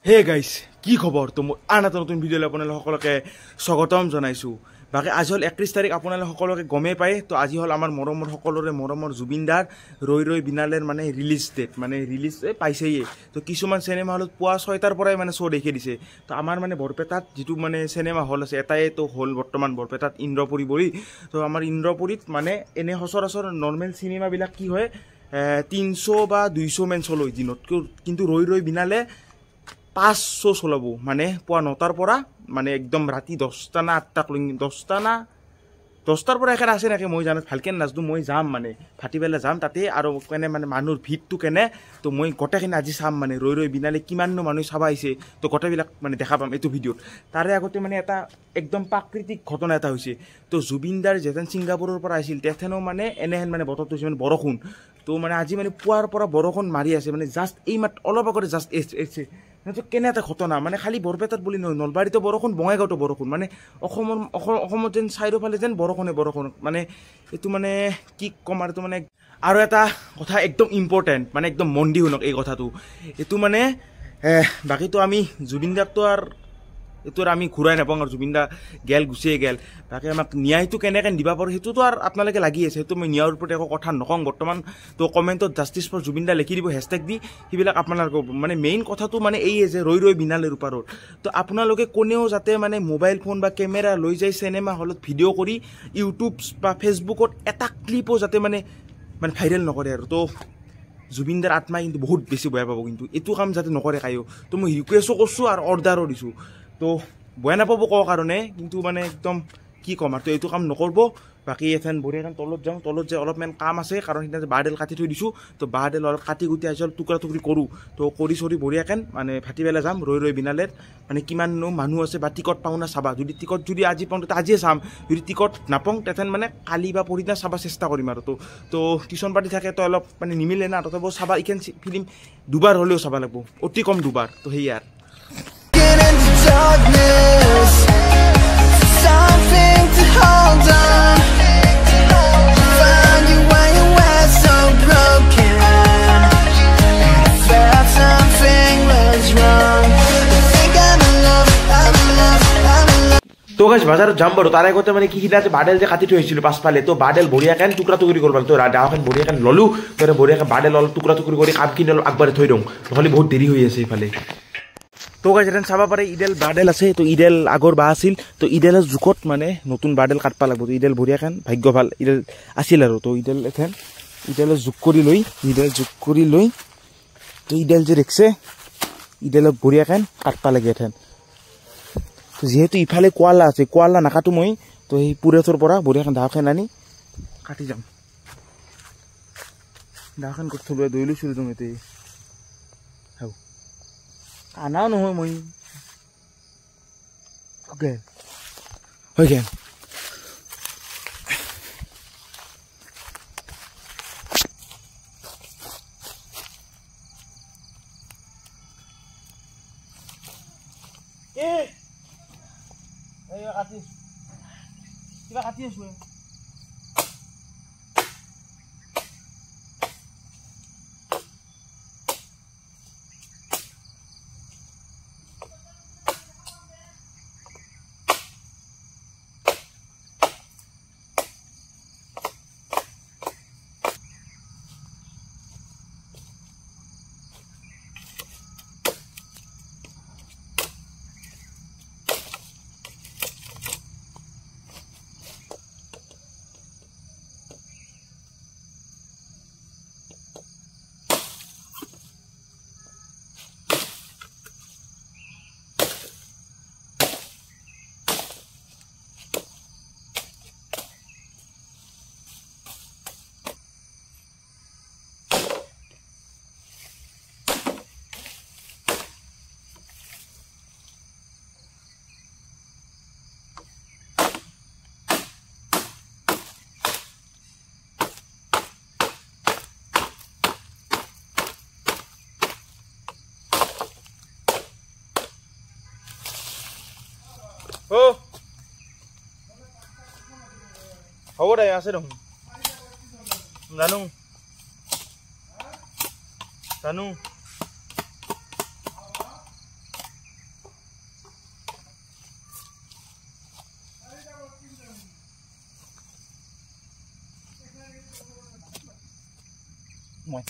হে গাইছ কি খবৰ তো আন এটা নতুন ভিডিঅ'লৈ আপোনালোক সকলোকে স্বাগতম জনাইছোঁ। বাকী আজি হ'ল 31 তাৰিখ, আপোনালোক সকলোকে গমেই পায়। তো আজি হ'ল আমাৰ মৰমৰ সকলোৰে মৰমৰ জুবিন দাৰ ৰৈ ৰৈ বিনালেৰ মানে ৰিলিজ ডেট, মানে ৰিলিজ পাইছেয়ে। তো কিছুমান চিনেমা হলত পুৱা 6টাৰ পৰাই মানে শ্ব' দেখি দিছে। তো আমাৰ মানে বৰপেটাত যিটো মানে চিনেমা হল আছে এটাই তো হ'ল বৰ্তমান বৰপেটাত ইন্দ্ৰপুৰী বুলি। তো আমাৰ ইন্দ্ৰপুৰীত মানে এনে সচৰাচৰ নৰ্মেল চিনেমাবিলাক কি হয় 300 বা 200 মান চলয় দিনত, কিন্তু ৰৈ ৰৈ বিনালে 500 চলাব, মানে পুৱা 9টাৰ পৰা মানে একদম ৰাতি 10টা না 8টাক লৈ 10টাৰ পৰা একেবাৰে আছে নাকি মই জানো ভালকৈ নাজানো। মই যাম মানে ভাটিবেলা যাম তাতে, আৰু কেনে মানে মানুহৰ ভিৰটো কেনে তো মই গোটেইখিনি আজি চাম। মানে ৰৈ ৰৈ বিনালে কিমাননো মানুহ চাব আহিছে তো গোটেইবিলাক মানে দেখা পাম এইটো ভিডিঅ'ত। তাৰে আগতে মানে এটা একদম প্ৰাকৃতিক ঘটনা এটা হৈছে। তো জুবিন দাৰ যেথেন ছিংগাপুৰৰ পৰা আহিছিল তেথেনো মানে এনেহেন মানে বতৰটো হৈছে মানে বৰষুণ। তো মানে আজি মানে পুৱাৰ পৰা বৰষুণ মাৰি আছে, মানে জাষ্ট এই মাত্ৰ অলপ আগতে জাষ্ট এছে। তো কেনে এটা ঘটনা, মানে খালি বৰপেটাত বুলি নহয়, নলবাৰীতো বৰষুণ, বঙাইগাঁৱতো বৰষুণ, মানে অসমত যেন চাৰিওফালে যেন বৰষুণ মানে এইটো মানে কি ক'ম আৰু। এইটো মানে আৰু এটা কথা একদম ইম্পৰ্টেণ্ট, মানে একদম মন দি শুনক এই কথাটো। এইটো মানে বাকীতো আমি জুবিন দাকতো আৰু এইটো আৰু আমি ঘূৰাই নাপাওঁ, আৰু জুবিন দা গেল গুচিয়ে গেল। বাকী আমাক ন্যায়টো কেনেকৈ দিব পাৰোঁ সেইটোতো আৰু আপোনালোকে লাগি আছে, সেইটো মই ন্যায়ৰ ওপৰত একো কথা নকওঁ বৰ্তমান। তো কমেণ্টত জাষ্টিছ ফৰ জুবিন দা লিখি দিব, হেছটেগ দি, সেইবিলাক আপোনালোকে মানে মেইন কথাটো মানে এই যে ৰৈ ৰৈ বিনালেৰ ওপৰত। তো আপোনালোকে কোনেও যাতে মানে মোবাইল ফোন বা কেমেৰা লৈ যায় চিনেমা হলত ভিডিঅ' কৰি ইউটিউব বা ফেচবুকত এটা ক্লিপো যাতে মানে ভাইৰেল নকৰে আৰু। তো জুবিন দাৰ আত্মাই কিন্তু বহুত বেছি বেয়া পাব, কিন্তু এইটো কাম যাতে নকৰে কায়ো। তো মই ৰিকুৱেষ্টো কৰিছোঁ আৰু অৰ্ডাৰো দিছোঁ। তো বেয়া নাপাব কোৱাৰ কাৰণে, কিন্তু মানে একদম কি ক'ম আৰু। তো এইটো কাম নকৰিব। বাকী এখন বঢ়িয়াখন তলত যাওঁ, তলত যে অলপমান কাম আছে, কাৰণ সেইদিনা বাঁহডাল কাটি থৈ দিছোঁ। তো বাঁহডাল অলপ কাটি কুটি আজি অলপ টুকুৰা টুকুৰি কৰোঁ। তো কৰি চৰি বঢ়িয়াখন মানে ভাটিবেলা যাম ৰৈ ৰৈ বিনালেৰ, মানে কিমাননো মানুহ আছে বা টিকট পাওঁ না চাবা। যদি টিকট যদি আজি পাওঁ তেতিয়া আজিয়ে চাম, যদি টিকট নাপাওঁ তেথেন মানে কালি বা পৰহিদিনা চাব চেষ্টা কৰিম আৰু। তো টিউশ্যন পাতি থাকে তো অলপ মানে নিমিলে না, তথাপিও চাবা এইখন ফিল্ম দুবাৰ হ'লেও চাব লাগিব, অতি কম দুবাৰ। তো সেয়ে আৰু darkness, something to hold on. Find you when you were so broken. Felt something was wrong. Think I'm in love, I'm in love, I'm in love. তো গাইছ বাজাৰত যাম বাৰু, তাৰে আগতে মানে কি আছে বাডেল যে কাটি থৈ আহিছিলোঁ পাছফালে। তো বাডেল বঢ়িয়াকৈ টুকুৰা টুকুৰি কৰিব লাগে। তো ডাঙৰখন বঢ়িয়াকৈ ল'লোঁ, তো বঢ়িয়াকৈ বাডেল অলপ টুকুৰা টুকুৰি কৰি কামখিনি অলপ আগবাঢ়ি থৈ দিওঁ, নহ'লে বহুত দেৰি হৈ আছে এইফালে। তো গাইছ যেন চাব পাৰে ইডেল বাডেল আছে। তো ইডেল আগৰ বা আছিল, তো ইডেলৰ জোখত মানে নতুন বাডেল কাটব লাগিব। তো ইডেল বঢ়িয়াখন ভাগ্য ভাল ইডেল আছিল আৰু। তো ইডেল এখন ইডেলৰ জোখ কৰি লৈ তো ইডেল যে দেখছে ইডেলক বঢ়িয়াখন কাটব লাগে এথেন। তো যিহেতু ইফালে কোৱালা আছে, কোৱালা নাকাটো মই, তো সেই পুৰেথৰ পৰা বঢ়িয়াখন দাখন আনি কাটি যাম। দাখন ক'ত থলোঁ দৈ লৈছিলোঁ তুমি এতে আনাও নহয় মই হৈ গেল। কিবা কাটি আছো হ'ব দে আছে দেখোন জানো জানো মই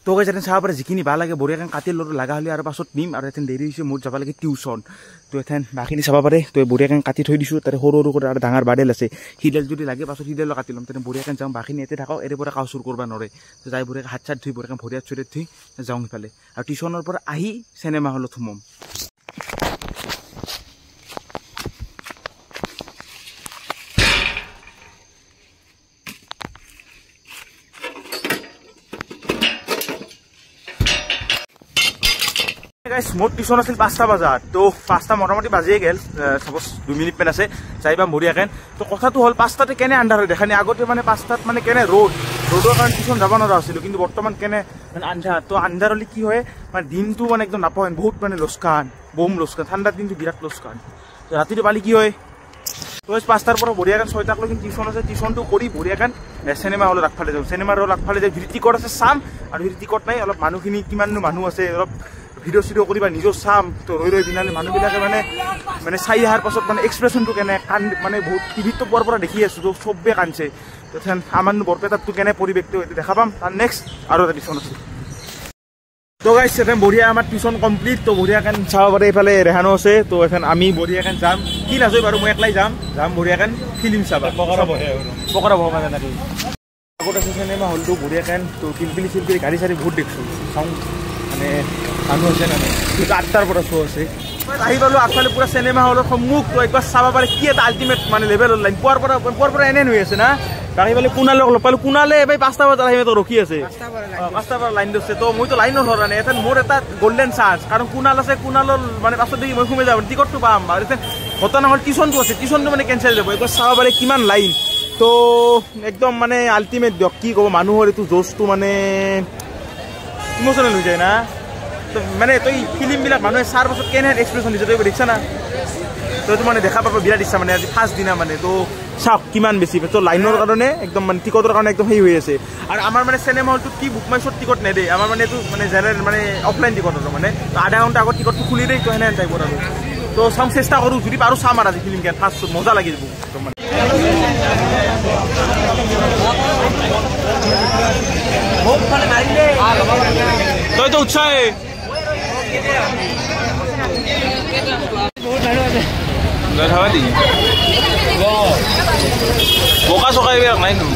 তো গাইজ এথেন চাব পাৰে যিখিনি ভাল লাগে বঢ়িয়াকৈ কাটি ল'লো লগা হ'লে আৰু পাছত নিম আৰু এথেন দেৰি হৈছে মোৰ যাব লাগে টিউশ্যন তো এথেন বাকীখিনি চাব পাৰে তো বঢ়িয়াকৈ কাটি থৈ দিছোঁ তাতে সৰু সৰু কৰি আৰু ডাঙৰ বাডেল আছে সিডাল যদি লাগে পাছত সিডালো কাটি ল'ম তেনে বঢ়িয়াকৈ যাওঁ বাকীখিনি ইয়াতে থাকক এৰে পৰা কাউ চুৰ কৰিব নোৱাৰে তো যাই বঢ়িয়াকৈ হাত চাত ধুই বঢ়িয়াকৈ ভৰি হাত চৰিত ধুই যাওঁ সিফালে আৰু টিউশ্যনৰ পৰা আহি চিনেমা হলত সোমাম মোৰ টিউশ্যন আছিল 5টা বজাত তো 5টা মোটামুটি বাজিয়ে গেল সাপোজ 2 মিনিট মান আছে যাইবা বঢ়িয়াকৈ তো কথাটো হ'ল 5টাতে কেনে আন্ধাৰ হৈ দেখা নাই আগতে মানে 5টাত মানে কেনে ৰ'দৰ কাৰণে টিউশ্যন যাব নোৱাৰা আছিলোঁ কিন্তু বৰ্তমান কেনে মানে আন্ধাৰ তো আন্ধাৰ হ'লে কি হয় মানে দিনটো মানে একদম নাপাওঁ বহুত মানে লোকচান বম লোকচান ঠাণ্ডাৰ দিনটো বিৰাট লোকচান তো ৰাতিটো পালি কি হয় তো 5টাৰ পৰা বঢ়িয়াকৈ 6টাক লৈ টিউশ্যন আছে টিউশ্যনটো কৰি বঢ়িয়াকৈ চিনেমা হলত আগফালে যাওঁ চিনেমাৰ হল আগফালে যাই ভিটিকট আছে চাম আৰু ভিটিকট নাই অলপ মানুহখিনি কিমাননো মানুহ আছে অলপ ভিডিঅ' চিডিঅ' কৰিবা নিজৰ চাম তো ৰৈ বিনালে মানুহবিলাকে মানে চাই অহাৰ পাছত মানে এক্সপ্ৰেশ্যনটো কেনে কান মানে বহুত টিভিতটো পোৱাৰ পৰা দেখি আছোঁ তো চবে কান্দছে তো আমাৰনো বৰপেটাতটো কেনে পৰিৱেশটো এইটো দেখা পাম তাৰ নেক্সট আৰু এটা টিউশ্যন আছে তো গাইছ এথেন বঢ়িয়া আমাৰ টিউশ্যন কমপ্লিট তো বঢ়িয়াকৈ চাব পাৰে এইফালে ৰেহানো আছে তো এথেন আমি বঢ়িয়াকৈ যাম কি নাযায় বাৰু মই একলাই যাম বঢ়িয়াকৈ ফিল্ম চাবা পকৰা বহা মানে আগত আছে চিনেমা হলটো বঢ়িয়াকৈ তো পিলপিলি চিলপিলি গাড়ী চাড়ী বহুত দেখিছোঁ চাওঁ মানে মানুহ আছে না কিন্তু 8টাৰ পৰা শ্ব' আছে আহি পালোঁ আগফালে পুৰা চিনেমা হলৰ সন্মুখ তো একবাৰ চাব পাৰে কি এটা আল্টিমেট মানে লেভেলৰ লাইন পোৱাৰ পৰা এনে হৈ আছে না আহি পালে কুণালক লগ পালোঁ কুণালে এবাৰ 5টা বজাত আহি ৰখি আছে 5টাৰ পৰা লাইন দিছে তো মইতো লাইনো ধৰা নাই এথেন মোৰ এটা গল্ডেন চান্স কাৰণ কুণাল আছে কুণালৰ মানে পাছত দেখি মই সোমাই যাম টিকটটো পাম আৰু এথেন ঘটনা হ'ল টিউশ্যনটো আছে টিউশ্যনটো মানে কেঞ্চেল যাব একবাৰ চাব পাৰে কিমান লাইন তো একদম মানে আল্টিমেট দিয়ক কি ক'ব মানুহৰ এইটো জোচটো মানে ইমোচনেল হৈ যায় না তো মানে তই ফিল্মবিলাক মানুহে চাৰ পাছত কেনে এক্সপ্ৰেশ্যন দিছে তই দেখিছা না তইতো মানে দেখা পাব বিৰাট ইচ্ছা মানে আজি ফাৰ্ষ্ট দিনা মানে তো চাওক কিমান বেছি তো লাইনৰ কাৰণে একদম মানে টিকটৰ কাৰণে একদম সেই হৈ আছে আৰু আমাৰ মানে চিনেমা হলটোত কি বুক মাই শ্ব'ত টিকট নেদেই আমাৰ মানে এইটো মানে জেনেৰেল মানে অফলাইন টিকট আৰু মানে আধা ঘণ্টা আগত টিকটটো খুলি দেই তো সেনে টাইপত আৰু তো চাম চেষ্টা কৰোঁ যদি পাৰোঁ চাম আৰু আজি ফিল্মখন ফাৰ্ষ্ট মজা লাগি যাব একদম মানে Hopefully, তই তো উৎসাহে ধন্যবাদ বোকা চকা এইবিলাক নাই নো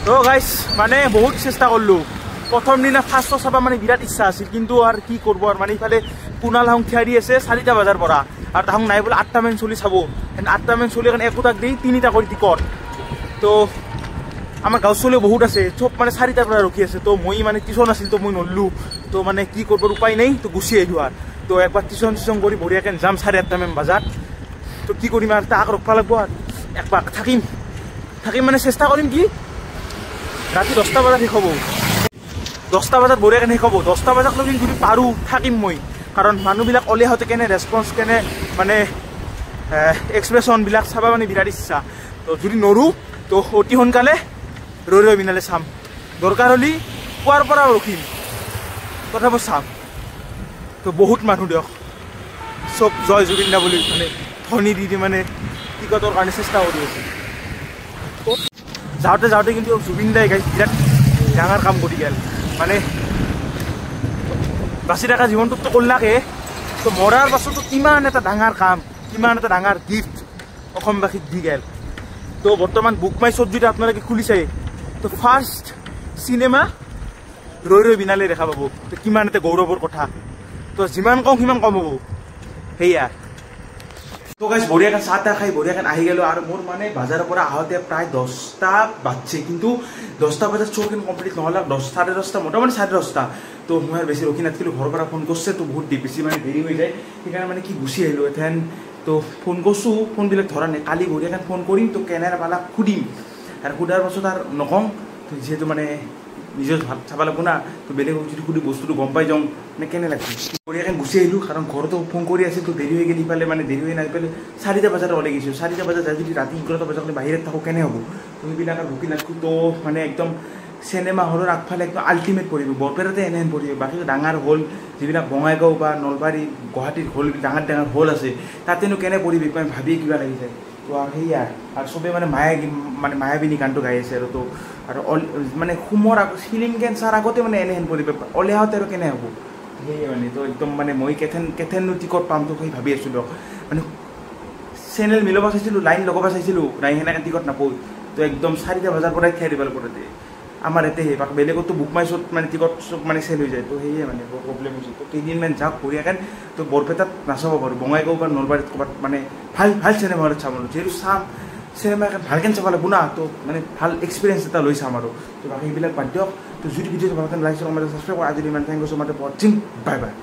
তো গাইস মানে বহুত চেষ্টা করলো প্রথম দিনা ফার্স্ট চাবা মানে বিরাট ইচ্ছা আছিল কিন্তু আর কি করবো আর মানে ইফালে কুনাল হাং থিয়ারি আছে 4টা বাজার পৰা আর তাহাং নাই বলে 8টা মান চলি চাব 8টা মান চলি কারণ একোটাক দি 3টা করে টিকট তো আমার গাঁও চলিও বহুত আছে সব মানে 4টার পৰা রখি আছে তো মই মানে টিউশন আছিল তো মই নললো তো মানে কি করবার উপায় নাই তো গুছি আহিলো আর তো একবার টিউশন কৰি বঢ়িয়াকে যাম 8:30 মান বাজাৰ তো কি কৰিম আৰ তাক ৰখবা লাগবো আৰ একবাৰ থাকিম মানে চেষ্টা কৰিম কি রাতে 10টা বাজাত শেষ হব 10টা বাজাত বঢ়িয়াকে শেষ হব 10টা বাজাত লগিন যদি পাৰো থাকিম মই কাৰণ মানুহবিলাক অলে হতে কেনে ৰেসপন্স কেনে মানে এক্সপ্ৰেছনবিলাক চাবা মানে বিৰাট ইচ্ছা তো যদি নৰো তো অতি সোনকালে ৰৈ বিনালে চাম দৰকাৰ হলি পুৱাৰ পৰা ৰখিম তথাপি চাম তো বহুত মানুহ দিয়ক চব জয় জুবিন দা বুলি মানে ধনী দি মানে টিকটৰ কাৰণে চেষ্টা কৰি আছে যাওঁতে কিন্তু জুবিন দাই গাইছ বিৰাট ডাঙৰ কাম কৰি গেল মানে বাচি থকা জীৱনটোতো কল্যাকে তো মৰাৰ পাছতো কিমান এটা ডাঙৰ কাম কিমান এটা ডাঙৰ গিফ্ট অসমবাসীক দি গেল তো বৰ্তমান বুক মাই শ্ব'ত যদি আপোনালোকে খুলিছে তো ফাৰ্ষ্ট চিনেমা ৰৈ বিনালে দেখা পাব তো কিমান এটা গৌৰৱৰ কথা তো যিমান কম সিমান কম হ'ব সেয়া তো গাইছ বঢ়িয়াকে চাহ তাহ খাই বঢ়িয়াকে আহি গেলো আর মোর মানে বাজারের পৰা আহতে প্রায় 10টা বাজছে কিন্তু 10টা বাজার শো কিন্তু কমপ্লিট নহলে 10:30 মোটামুটি 10:30 তো মই বেশি রখি নাথাকিলো ঘর পৰা ফোন কৰছে তো বহুত বেশি মানে দেৰি হয়ে যায় সেইকাৰণে মানে কি গুছি আহিলো এথেন তো ফোন কৰছো ফোনবিলাক ধৰা নাই কালি বঢ়িয়াকে ফোন কৰিম তো কেনেবালা সুধিম আর সুধার পাছত আর নকম তো যেহেতু মানে নিজের ভাত চাব লাগবো না তো বেলেগ যদি সুধি বস্তুটো গম পাই যাওঁ মানে কেনে লাগবে বঢ়িয়াকে গুছি আহিলো কারণ ঘরতো ফোন কৰি আছিল তো দেরি হয়ে গেলে ইফালে মানে দেরি হয়ে নাই পেলে 4টা বাজাত ওলাই গেছিল 4টা বাজাত যাই যদি রাতি 11টা বাজাত বাহিৰত থাকো কেনে হ'ব তো এইবিলাক আৰ ৰুকি নাথাকো তো মানে একদম সিনেমা হলৰ আগফালে একদম আল্টিমেট পৰিব বৰপেটাতে এনেহেন পৰিব বাকী ডাঙৰ হল যিবিলাক বঙাইগাঁও বা নলবাৰী গুৱাহাটীৰ হল ডাঙৰ হল আছে তাতেনো কেনে পৰিব মানে ভাবিয়ে কিবা লাগি যায় তো আৰ সেয়া আৰ সবে মানে মায়াবিনী গানটো গাই আছে আৰু তো আৰু মানে সুমৰ ফিল্ম কেঞ্চাৰ আগতে মানে এনেহেন পৰিব অলে আহোঁতে আৰু কেনে হ'ব সেয়ে মানে তো একদম মানে মই কেথেননো টিকট পাম তো সেই ভাবি আছিলোঁ মানে চেনেল মিলাব চাইছিলোঁ লাইন লগাব চাইছিলোঁ নাই সেনেকৈ টিকট নাপাওঁ তো একদম 4টা বাজাৰ পৰাই খাই দিব লাগিব তাতে আমাৰ ইয়াতে বেলেগতো বুক মাই শ্ব'ত মানে টিকট চব মানে চেল হৈ যায় তো সেয়ে মানে বৰ প্ৰব্লেম হৈছে তো কেইদিনমান যাওক বঢ়িয়াকৈ তো বৰপেটাত নাচাব পাৰোঁ বঙাইগাঁও বা নলবাৰীত ক'ৰবাত মানে ভাল চিনেমা হলত চাম আৰু যিহেতু চাম চিনেমা ভালকৈ চাব লাগিব না তো মানে ভাল এক্সপিৰিয়েঞ্চ এটা লৈ চাম আৰু তো বাকী সেইবিলাক বাদ দিয়ক তো যদি ভিডিঅ'টো ভালকৈ লাইক কৰক ছাবস্ক্ৰাইব কৰক আজি ইমান thank you so' much for ৱাচিং বাই বাই